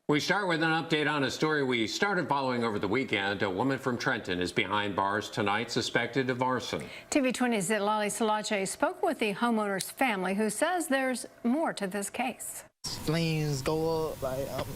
We start with an update on a story we started following over the weekend. A woman from Trenton is behind bars tonight, suspected of arson. TV 20's Lali Salache spoke with the homeowner's family, who says there's more to this case. Flames go up,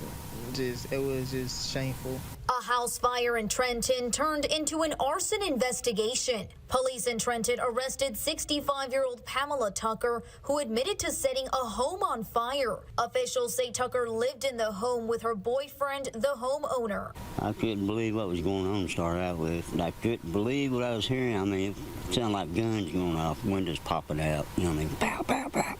it was just shameful. A house fire in Trenton turned into an arson investigation. Police in Trenton arrested 65-year-old Pamela Tucker, who admitted to setting a home on fire. Officials say Tucker lived in the home with her boyfriend, the homeowner. I couldn't believe what was going on to start out with. I couldn't believe what I was hearing. I mean, it sounded like guns going off, windows popping out. You know what I mean? Pow, pow, pow.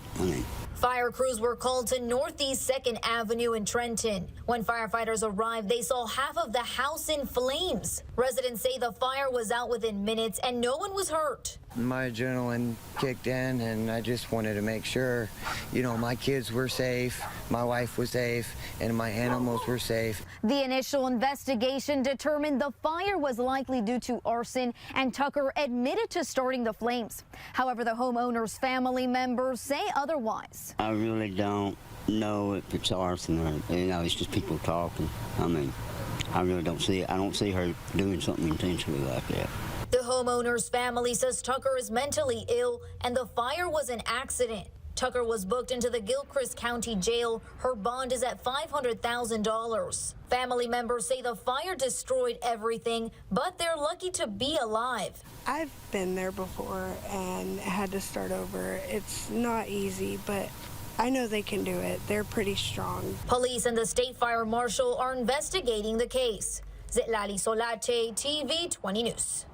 Fire crews were called to Northeast 2nd Avenue in Trenton. When firefighters arrived, they saw half of the house in flames. Residents say the fire was out within minutes and no one was hurt. My adrenaline kicked in, and I just wanted to make sure, my kids were safe, my wife was safe, and my animals were safe. The initial investigation determined the fire was likely due to arson, and Tucker admitted to starting the flames. However, the homeowner's family members say otherwise. I really don't know if it's arson or, it's just people talking. I mean, I really don't see it. I don't see her doing something intentionally like that. The homeowner's family says Tucker is mentally ill and the fire was an accident. Tucker was booked into the Gilchrist County Jail. Her bond is at $500,000. Family members say the fire destroyed everything, but they're lucky to be alive. I've been there before and had to start over. It's not easy, but I know they can do it. They're pretty strong. Police and the state fire marshal are investigating the case. Lali Salache, TV 20 News.